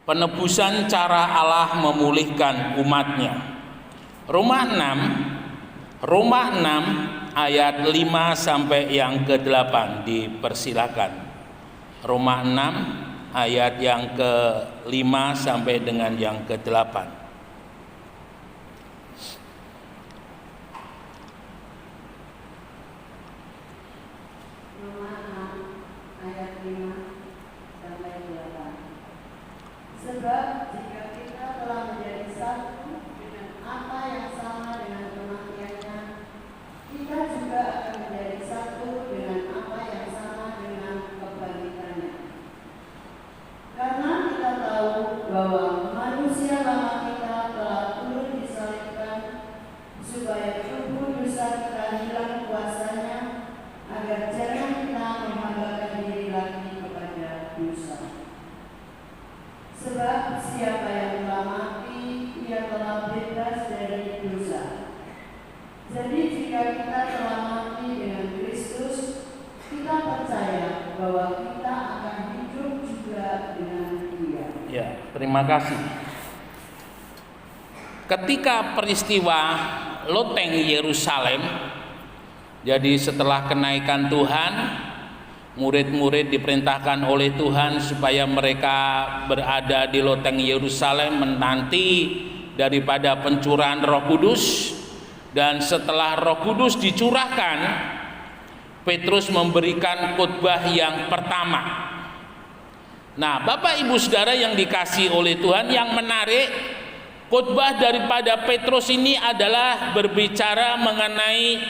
Penebusan cara Allah memulihkan umatnya. Roma 6 ayat 5 sampai yang ke-8 dipersilakan. Roma 6 ayat yang ke-5 sampai dengan yang ke-8. Sebab jika kita telah menjadi satu dengan apa yang sama dengan kematiannya, kita juga akan menjadi satu dengan apa yang sama dengan kebangkitannya. Karena kita tahu bahwa manusia lama kita telah turun disalibkan, supaya tubuh dosa kita hilang kuasanya, agar jangan kita menghambakan diri lagi kepada dosa. Sebab siapa yang telah mati, ia telah bebas dari dosa. Jadi jika kita telah mati dengan Kristus, kita percaya bahwa kita akan hidup juga dengan Dia. Ya, terima kasih. Ketika peristiwa loteng Yerusalem, jadi setelah kenaikan Tuhan, murid-murid diperintahkan oleh Tuhan supaya mereka berada di loteng Yerusalem menanti daripada pencurahan Roh Kudus. Dan setelah Roh Kudus dicurahkan, Petrus memberikan khotbah yang pertama. Nah, Bapak Ibu Saudara yang dikasihi oleh Tuhan, yang menarik, khotbah daripada Petrus ini adalah berbicara mengenai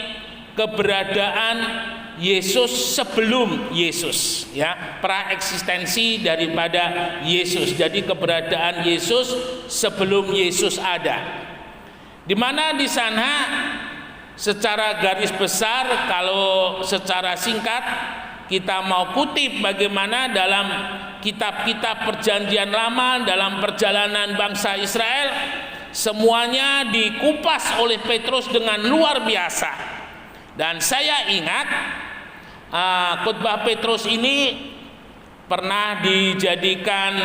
keberadaan Yesus sebelum Yesus, ya, praeksistensi daripada Yesus. Jadi keberadaan Yesus sebelum Yesus ada. Di mana di sana secara garis besar, kalau secara singkat kita mau kutip bagaimana dalam kitab-kitab Perjanjian Lama, dalam perjalanan bangsa Israel, semuanya dikupas oleh Petrus dengan luar biasa. Dan saya ingat khotbah Petrus ini pernah dijadikan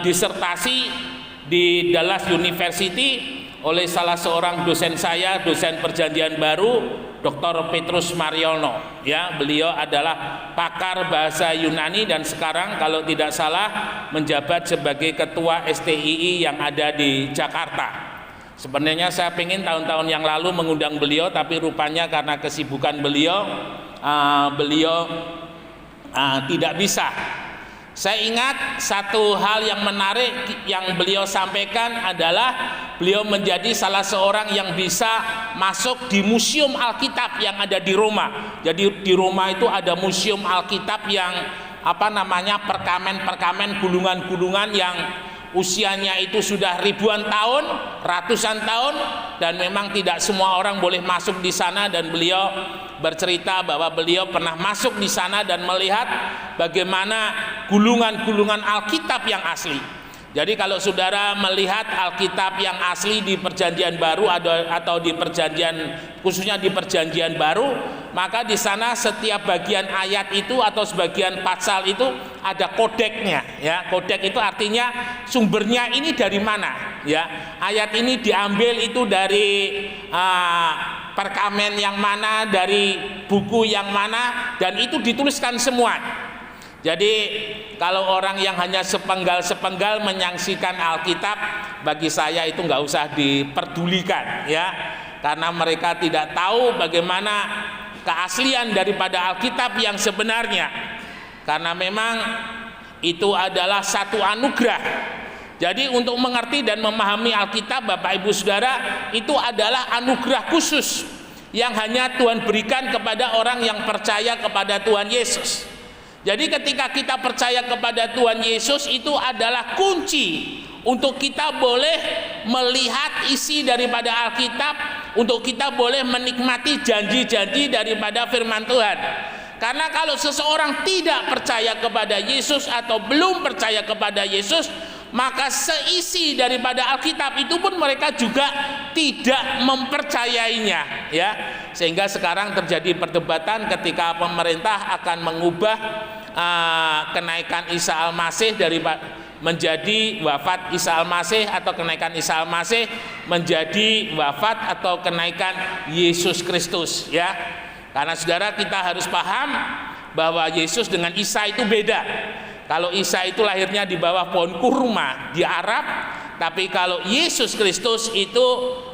disertasi di Dallas University oleh salah seorang dosen saya, dosen Perjanjian Baru, Dr. Petrus Mariono. Ya, beliau adalah pakar bahasa Yunani dan sekarang kalau tidak salah menjabat sebagai ketua STII yang ada di Jakarta. Sebenarnya saya ingin tahun-tahun yang lalu mengundang beliau, tapi rupanya karena kesibukan beliau tidak bisa. Saya ingat satu hal yang menarik yang beliau sampaikan adalah beliau menjadi salah seorang yang bisa masuk di Museum Alkitab yang ada di Roma. Jadi di Roma itu ada Museum Alkitab yang perkamen-perkamen, gulungan-gulungan yang usianya itu sudah ribuan tahun, ratusan tahun, dan memang tidak semua orang boleh masuk di sana. Dan beliau bercerita bahwa beliau pernah masuk di sana dan melihat bagaimana gulungan-gulungan Alkitab yang asli. Jadi kalau saudara melihat Alkitab yang asli di Perjanjian Baru atau di perjanjian, khususnya di Perjanjian Baru, maka di sana setiap bagian ayat itu atau sebagian pasal itu ada kodeknya, ya. Kodek itu artinya sumbernya ini dari mana, ya. Ayat ini diambil itu dari perkamen yang mana, dari buku yang mana, dan itu dituliskan semua. Jadi kalau orang yang hanya sepenggal-sepenggal menyaksikan Alkitab, bagi saya itu nggak usah diperdulikan, ya, karena mereka tidak tahu bagaimana keaslian daripada Alkitab yang sebenarnya. Karena memang itu adalah satu anugerah. Jadi untuk mengerti dan memahami Alkitab, Bapak Ibu Saudara, itu adalah anugerah khusus yang hanya Tuhan berikan kepada orang yang percaya kepada Tuhan Yesus. Jadi ketika kita percaya kepada Tuhan Yesus, itu adalah kunci untuk kita boleh melihat isi daripada Alkitab, untuk kita boleh menikmati janji-janji daripada firman Tuhan. Karena kalau seseorang tidak percaya kepada Yesus atau belum percaya kepada Yesus, maka seisi daripada Alkitab itu pun mereka juga tidak mempercayainya, ya. Sehingga sekarang terjadi perdebatan ketika pemerintah akan mengubah kenaikan Isa Al-Masih dari menjadi wafat Isa Al-Masih atau kenaikan Isa Al-Masih menjadi wafat atau kenaikan Yesus Kristus, ya. Karena saudara, kita harus paham bahwa Yesus dengan Isa itu beda. Kalau Isa itu lahirnya di bawah pohon kurma di Arab, tapi kalau Yesus Kristus itu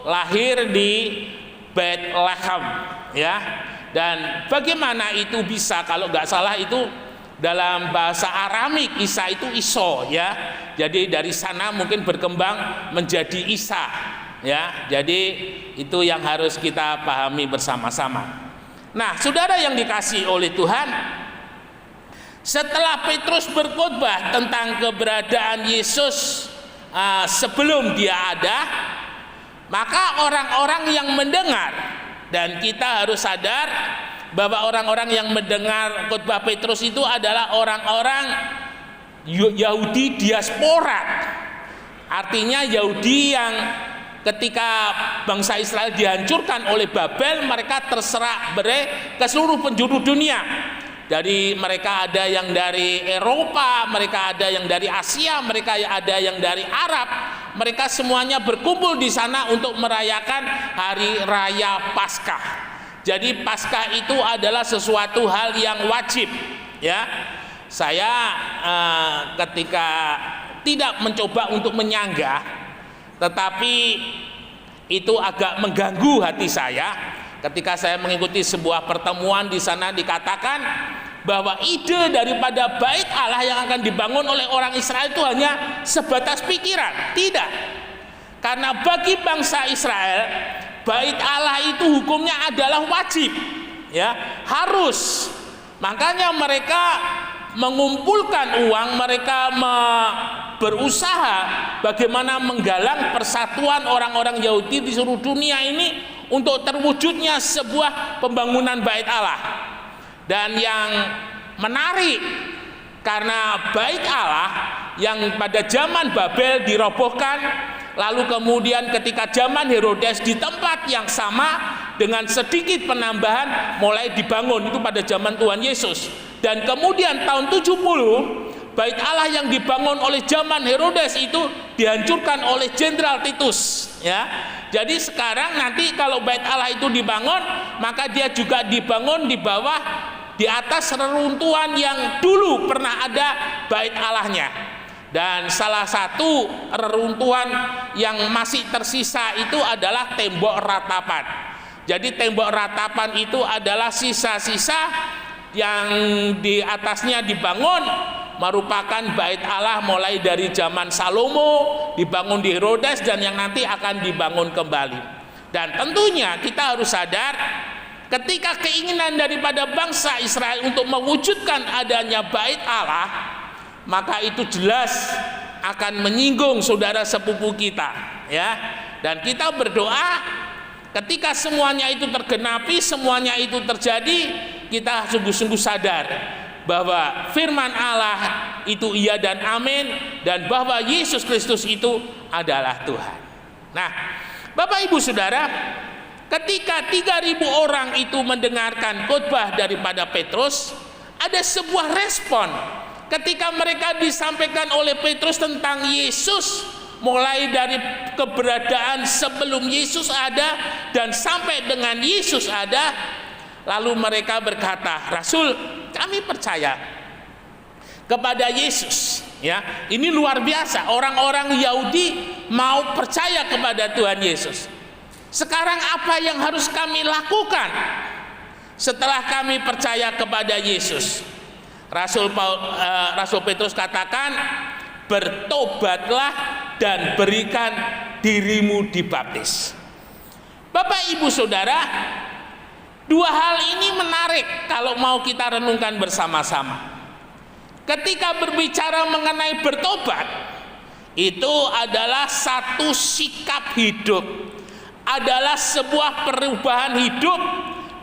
lahir di Bethlehem, ya. Dan bagaimana itu bisa? Kalau nggak salah itu dalam bahasa Aramik Isa itu Iso, ya. Jadi dari sana mungkin berkembang menjadi Isa, ya. Jadi itu yang harus kita pahami bersama-sama. Nah, saudara yang dikasihi oleh Tuhan, setelah Petrus berkhotbah tentang keberadaan Yesus sebelum dia ada, maka orang-orang yang mendengar, dan kita harus sadar bahwa orang-orang yang mendengar khotbah Petrus itu adalah orang-orang Yahudi diaspora. Artinya Yahudi yang ketika bangsa Israel dihancurkan oleh Babel, mereka terserak berai ke seluruh penjuru dunia. Dari mereka ada yang dari Eropa, mereka ada yang dari Asia, mereka ada yang dari Arab. Mereka semuanya berkumpul di sana untuk merayakan hari raya Paskah. Jadi Paskah itu adalah sesuatu hal yang wajib, ya. Saya ketika tidak mencoba untuk menyanggah, tetapi itu agak mengganggu hati saya ketika saya mengikuti sebuah pertemuan. Di sana dikatakan bahwa ide daripada bait Allah yang akan dibangun oleh orang Israel itu hanya sebatas pikiran. Tidak. Karena bagi bangsa Israel, bait Allah itu hukumnya adalah wajib, ya, harus. Makanya mereka mengumpulkan uang, mereka berusaha bagaimana menggalang persatuan orang-orang Yahudi di seluruh dunia ini untuk terwujudnya sebuah pembangunan bait Allah. Dan yang menarik, karena bait Allah yang pada zaman Babel dirobohkan, lalu kemudian ketika zaman Herodes di tempat yang sama dengan sedikit penambahan mulai dibangun, itu pada zaman Tuhan Yesus. Dan kemudian tahun 70 bait Allah yang dibangun oleh zaman Herodes itu dihancurkan oleh Jenderal Titus, ya. Jadi sekarang nanti kalau bait Allah itu dibangun, maka dia juga dibangun di atas reruntuhan yang dulu pernah ada bait Allahnya. Dan salah satu reruntuhan yang masih tersisa itu adalah tembok ratapan. Jadi tembok ratapan itu adalah sisa-sisa yang di atasnya dibangun merupakan bait Allah mulai dari zaman Salomo, dibangun di Herodes, dan yang nanti akan dibangun kembali. Dan tentunya kita harus sadar, ketika keinginan daripada bangsa Israel untuk mewujudkan adanya bait Allah, maka itu jelas akan menyinggung saudara sepupu kita, ya. Dan kita berdoa ketika semuanya itu tergenapi, semuanya itu terjadi, kita sungguh-sungguh sadar bahwa firman Allah itu iya dan amin, dan bahwa Yesus Kristus itu adalah Tuhan. Nah, Bapak Ibu Saudara, ketika 3.000 orang itu mendengarkan khotbah daripada Petrus, ada sebuah respon ketika mereka disampaikan oleh Petrus tentang Yesus, mulai dari keberadaan sebelum Yesus ada dan sampai dengan Yesus ada. Lalu mereka berkata, Rasul, kami percaya kepada Yesus, ya. Ini luar biasa, orang-orang Yahudi mau percaya kepada Tuhan Yesus. Sekarang apa yang harus kami lakukan setelah kami percaya kepada Yesus? Rasul Petrus katakan, bertobatlah dan berikan dirimu dibaptis. Bapak Ibu Saudara, dua hal ini menarik kalau mau kita renungkan bersama-sama. Ketika berbicara mengenai bertobat, itu adalah satu sikap hidup, adalah sebuah perubahan hidup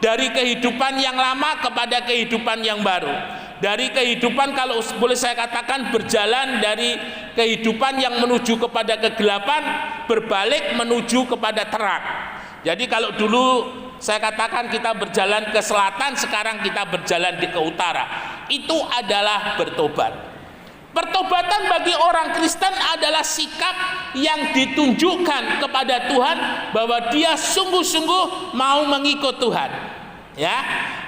dari kehidupan yang lama kepada kehidupan yang baru. Dari kehidupan, kalau boleh saya katakan, berjalan dari kehidupan yang menuju kepada kegelapan, berbalik menuju kepada terang. Jadi kalau dulu saya katakan kita berjalan ke selatan, sekarang kita berjalan ke utara. Itu adalah bertobat. Pertobatan bagi orang Kristen adalah sikap yang ditunjukkan kepada Tuhan bahwa dia sungguh-sungguh mau mengikut Tuhan. Ya.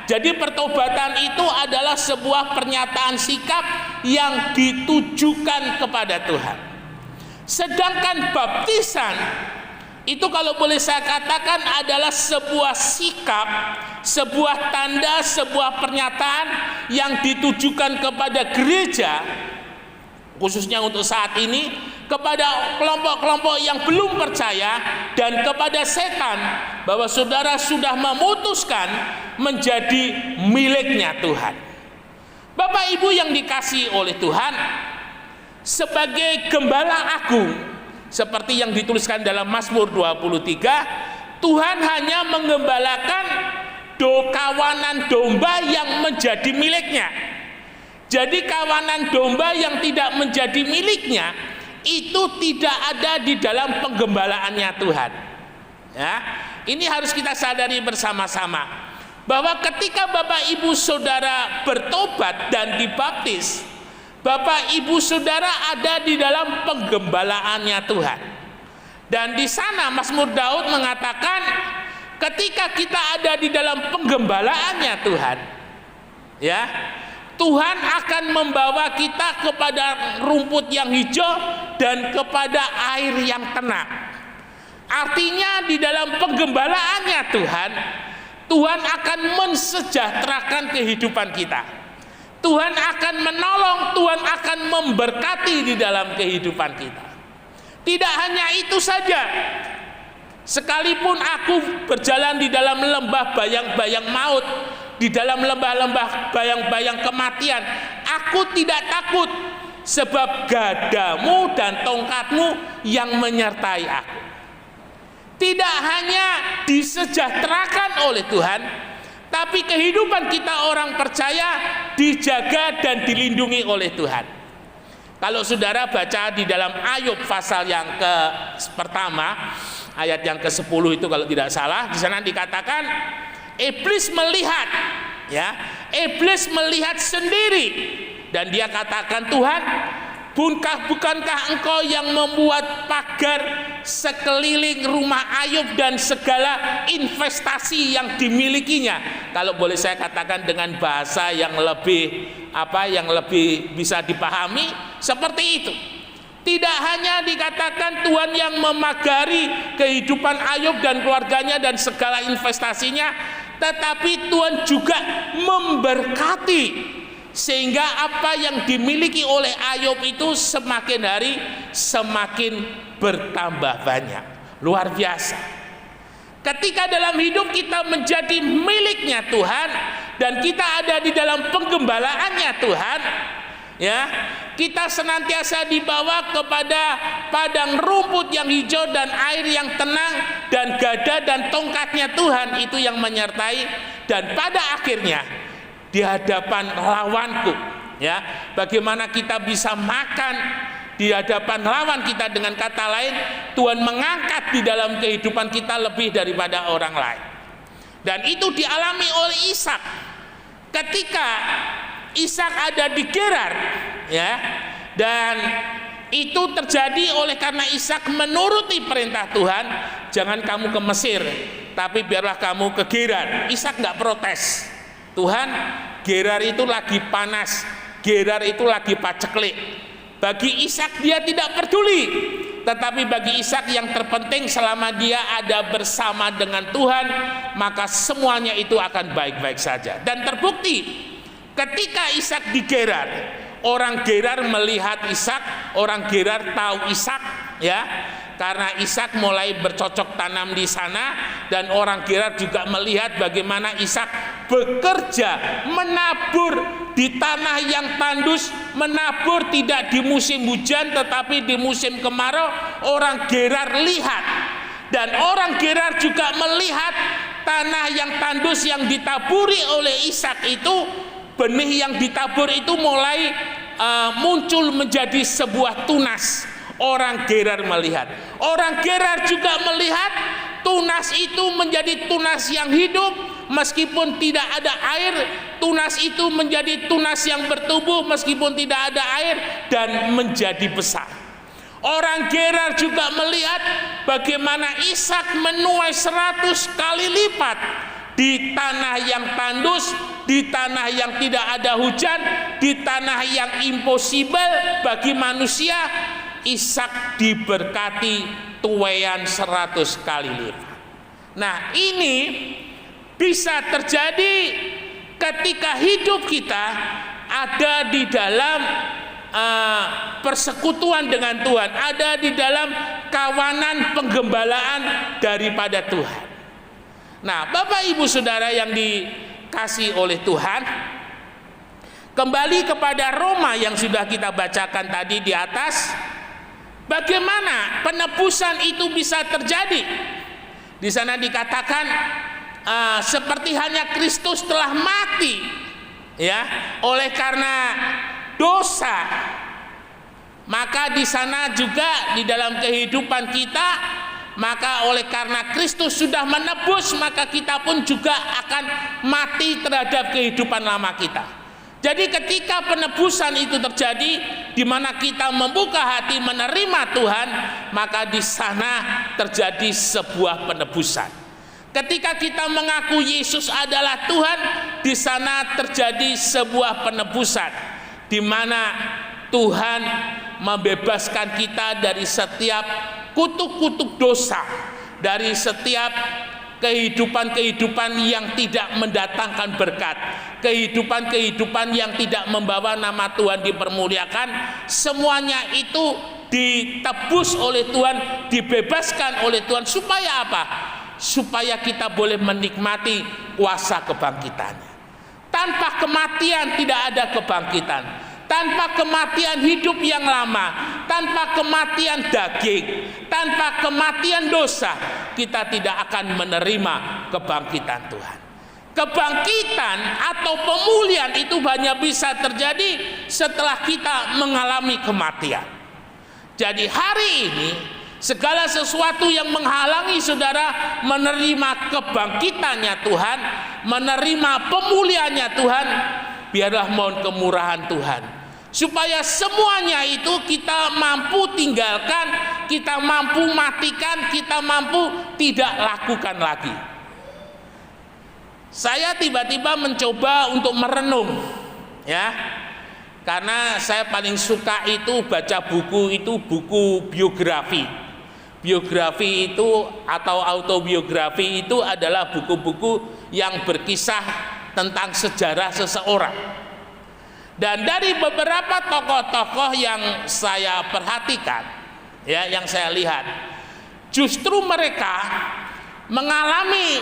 Jadi pertobatan itu adalah sebuah pernyataan sikap yang ditujukan kepada Tuhan. Sedangkan baptisan itu kalau boleh saya katakan adalah sebuah sikap, sebuah tanda, sebuah pernyataan yang ditujukan kepada gereja, khususnya untuk saat ini, kepada kelompok-kelompok yang belum percaya dan kepada setan, bahwa saudara sudah memutuskan menjadi miliknya Tuhan. Bapak Ibu yang dikasihi oleh Tuhan, sebagai gembala agung, seperti yang dituliskan dalam Mazmur 23, Tuhan hanya menggembalakan kawanan domba yang menjadi miliknya. Jadi kawanan domba yang tidak menjadi miliknya itu tidak ada di dalam penggembalaannya Tuhan. Ya, ini harus kita sadari bersama-sama bahwa ketika Bapak Ibu Saudara bertobat dan dibaptis, Bapak Ibu Saudara ada di dalam penggembalaannya Tuhan. Dan di sana Mazmur Daud mengatakan, ketika kita ada di dalam penggembalaannya Tuhan, ya, Tuhan akan membawa kita kepada rumput yang hijau dan kepada air yang tenang. Artinya di dalam penggembalaannya Tuhan, Tuhan akan mensejahterakan kehidupan kita. Tuhan akan menolong, Tuhan akan memberkati di dalam kehidupan kita. Tidak hanya itu saja, sekalipun aku berjalan di dalam lembah bayang-bayang maut, di dalam lembah-lembah bayang-bayang kematian, aku tidak takut, sebab gadamu dan tongkatmu yang menyertai aku. Tidak hanya disejahterakan oleh Tuhan, tapi kehidupan kita orang percaya dijaga dan dilindungi oleh Tuhan. Kalau saudara baca di dalam Ayub pasal yang pertama, ayat yang ke-10 itu kalau tidak salah, di sana dikatakan iblis melihat, ya, iblis melihat sendiri dan dia katakan, Tuhan, bukankah engkau yang membuat pagar sekeliling rumah Ayub dan segala investasi yang dimilikinya? Kalau boleh saya katakan dengan bahasa yang lebih bisa dipahami, seperti itu. Tidak hanya dikatakan Tuhan yang memagari kehidupan Ayub dan keluarganya dan segala investasinya, tetapi Tuhan juga memberkati, sehingga apa yang dimiliki oleh Ayub itu semakin hari semakin bertambah banyak. Luar biasa. Ketika dalam hidup kita menjadi miliknya Tuhan dan kita ada di dalam penggembalaannya Tuhan, ya, kita senantiasa dibawa kepada padang rumput yang hijau dan air yang tenang, dan gada dan tongkatnya Tuhan itu yang menyertai. Dan pada akhirnya di hadapan lawanku, ya, bagaimana kita bisa makan di hadapan lawan kita, dengan kata lain Tuhan mengangkat di dalam kehidupan kita lebih daripada orang lain. Dan itu dialami oleh Ishak ketika Ishak ada di Gerar, ya, dan itu terjadi oleh karena Ishak menuruti perintah Tuhan, jangan kamu ke Mesir, tapi biarlah kamu ke Gerar. Ishak nggak protes. Tuhan, Gerar itu lagi panas, Gerar itu lagi paceklik. Bagi Ishak dia tidak peduli, tetapi bagi Ishak yang terpenting selama dia ada bersama dengan Tuhan, maka semuanya itu akan baik-baik saja. Dan terbukti ketika Ishak di Gerar, orang Gerar melihat Ishak, orang Gerar tahu Ishak, ya, karena Ishak mulai bercocok tanam di sana, dan orang Gerar juga melihat bagaimana Ishak bekerja menabur di tanah yang tandus, menabur tidak di musim hujan tetapi di musim kemarau. Orang Gerar lihat, dan orang Gerar juga melihat tanah yang tandus yang ditaburi oleh Ishak itu, benih yang ditabur itu mulai muncul menjadi sebuah tunas. Orang Gerar melihat, orang Gerar juga melihat tunas itu menjadi tunas yang hidup, meskipun tidak ada air, tunas itu menjadi tunas yang bertumbuh meskipun tidak ada air dan menjadi besar. Orang Gerar juga melihat bagaimana Ishak menuai 100 kali lipat di tanah yang tandus, di tanah yang tidak ada hujan, di tanah yang impossible bagi manusia. Ishak diberkati tuaian 100 kali lipat. Nah, ini bisa terjadi ketika hidup kita ada di dalam persekutuan dengan Tuhan, ada di dalam kawanan penggembalaan daripada Tuhan. Nah, Bapak Ibu Saudara yang dikasihi oleh Tuhan, kembali kepada Roma yang sudah kita bacakan tadi di atas, bagaimana penebusan itu bisa terjadi? Di sana dikatakan seperti hanya Kristus telah mati, ya, oleh karena dosa, maka di sana juga di dalam kehidupan kita, maka oleh karena Kristus sudah menebus, maka kita pun juga akan mati terhadap kehidupan lama kita. Jadi ketika penebusan itu terjadi, di mana kita membuka hati menerima Tuhan, maka di sana terjadi sebuah penebusan. Ketika kita mengaku Yesus adalah Tuhan, di sana terjadi sebuah penebusan, di mana Tuhan membebaskan kita dari setiap kutuk-kutuk dosa, dari setiap kehidupan-kehidupan yang tidak mendatangkan berkat, kehidupan-kehidupan yang tidak membawa nama Tuhan dipermuliakan. Semuanya itu ditebus oleh Tuhan, dibebaskan oleh Tuhan. Supaya apa? Supaya kita boleh menikmati kuasa kebangkitannya. Tanpa kematian tidak ada kebangkitan. Tanpa kematian hidup yang lama, tanpa kematian daging, tanpa kematian dosa, kita tidak akan menerima kebangkitan Tuhan. Kebangkitan atau pemulihan itu hanya bisa terjadi setelah kita mengalami kematian. Jadi hari ini segala sesuatu yang menghalangi saudara menerima kebangkitannya Tuhan, menerima pemulihannya Tuhan, biarlah mohon kemurahan Tuhan, supaya semuanya itu kita mampu tinggalkan, kita mampu matikan, kita mampu tidak lakukan lagi. Saya tiba-tiba mencoba untuk merenung, ya, karena saya paling suka itu baca buku itu, buku biografi. Biografi itu atau autobiografi itu adalah buku-buku yang berkisah tentang sejarah seseorang. Dan dari beberapa tokoh-tokoh yang saya perhatikan, ya, yang saya lihat, justru mereka mengalami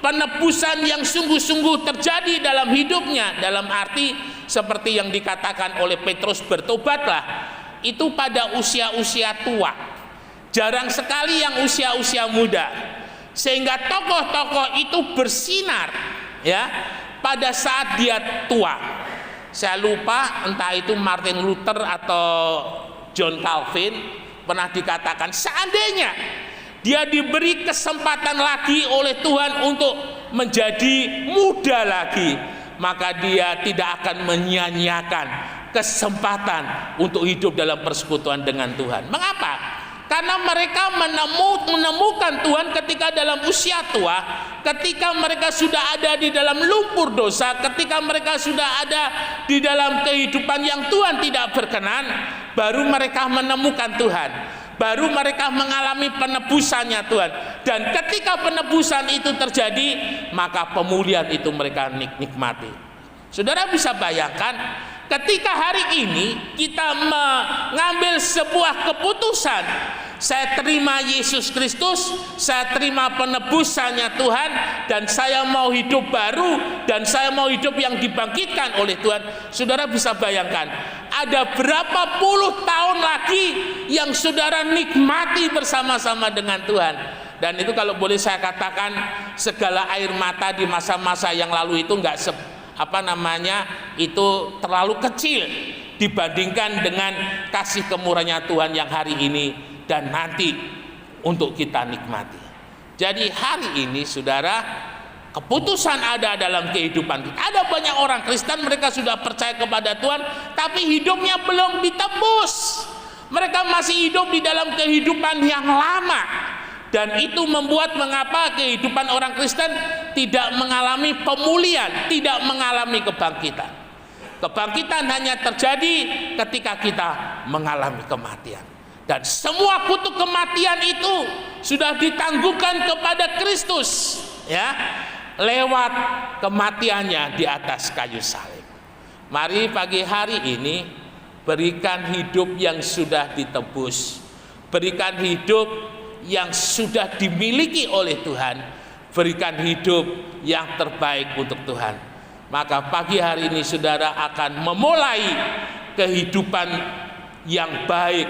penebusan yang sungguh-sungguh terjadi dalam hidupnya, dalam arti seperti yang dikatakan oleh Petrus, bertobatlah, itu pada usia-usia tua. Jarang sekali yang usia-usia muda. Sehingga tokoh-tokoh itu bersinar, ya, pada saat dia tua. Saya lupa entah itu Martin Luther atau John Calvin, pernah dikatakan seandainya dia diberi kesempatan lagi oleh Tuhan untuk menjadi muda lagi, maka dia tidak akan menyia-nyiakan kesempatan untuk hidup dalam persekutuan dengan Tuhan. Mengapa? Karena mereka menemukan Tuhan ketika dalam usia tua, ketika mereka sudah ada di dalam lumpur dosa, ketika mereka sudah ada di dalam kehidupan yang Tuhan tidak berkenan, baru mereka menemukan Tuhan, baru mereka mengalami penebusannya Tuhan. Dan ketika penebusan itu terjadi, maka pemulihan itu mereka nikmati. Saudara bisa bayangkan, ketika hari ini kita mengambil sebuah keputusan, saya terima Yesus Kristus, saya terima penebusannya Tuhan, dan saya mau hidup baru, dan saya mau hidup yang dibangkitkan oleh Tuhan. Saudara bisa bayangkan, ada berapa puluh tahun lagi yang saudara nikmati bersama-sama dengan Tuhan. Dan itu kalau boleh saya katakan, segala air mata di masa-masa yang lalu itu itu terlalu kecil dibandingkan dengan kasih kemurahannya Tuhan yang hari ini dan nanti untuk kita nikmati. Jadi hari ini saudara, keputusan ada dalam kehidupan kita. Ada banyak orang Kristen, mereka sudah percaya kepada Tuhan, tapi hidupnya belum ditebus. Mereka masih hidup di dalam kehidupan yang lama, dan itu membuat mengapa kehidupan orang Kristen tidak mengalami pemulihan, tidak mengalami kebangkitan. Kebangkitan hanya terjadi ketika kita mengalami kematian. Dan semua kutuk kematian itu sudah ditangguhkan kepada Kristus, ya, lewat kematiannya di atas kayu salib. Mari pagi hari ini berikan hidup yang sudah ditebus, berikan hidup yang sudah dimiliki oleh Tuhan, berikan hidup yang terbaik untuk Tuhan. Maka pagi hari ini saudara akan memulai kehidupan yang baik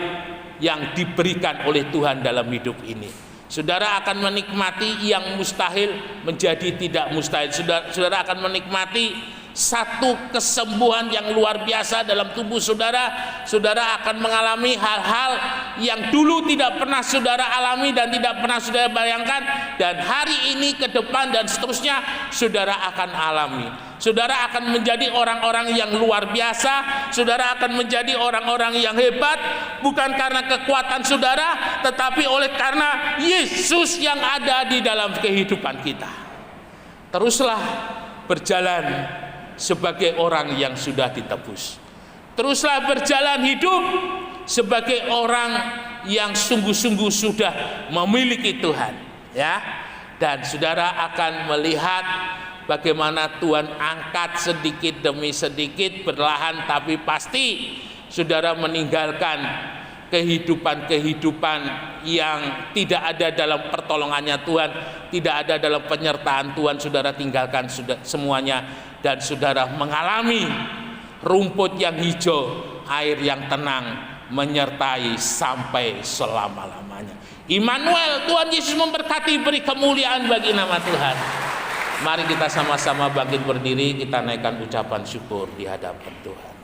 yang diberikan oleh Tuhan dalam hidup ini. Saudara akan menikmati yang mustahil menjadi tidak mustahil. Saudara akan menikmati satu kesembuhan yang luar biasa dalam tubuh saudara. Saudara akan mengalami hal-hal yang dulu tidak pernah saudara alami dan tidak pernah saudara bayangkan, dan hari ini ke depan dan seterusnya saudara akan alami. Saudara akan menjadi orang-orang yang luar biasa. Saudara akan menjadi orang-orang yang hebat, bukan karena kekuatan saudara, tetapi oleh karena Yesus yang ada di dalam kehidupan kita. Teruslah berjalan sebagai orang yang sudah ditebus. Teruslah berjalan hidup sebagai orang yang sungguh-sungguh sudah memiliki Tuhan, ya. Dan saudara akan melihat bagaimana Tuhan angkat sedikit demi sedikit, perlahan tapi pasti saudara meninggalkan kehidupan-kehidupan yang tidak ada dalam pertolongannya Tuhan, tidak ada dalam penyertaan Tuhan. Saudara tinggalkan semuanya dan saudara mengalami rumput yang hijau, air yang tenang menyertai sampai selama-lamanya. Immanuel, Tuhan Yesus memberkati, beri kemuliaan bagi nama Tuhan. Mari kita sama-sama bangkit berdiri, kita naikkan ucapan syukur di hadapan Tuhan.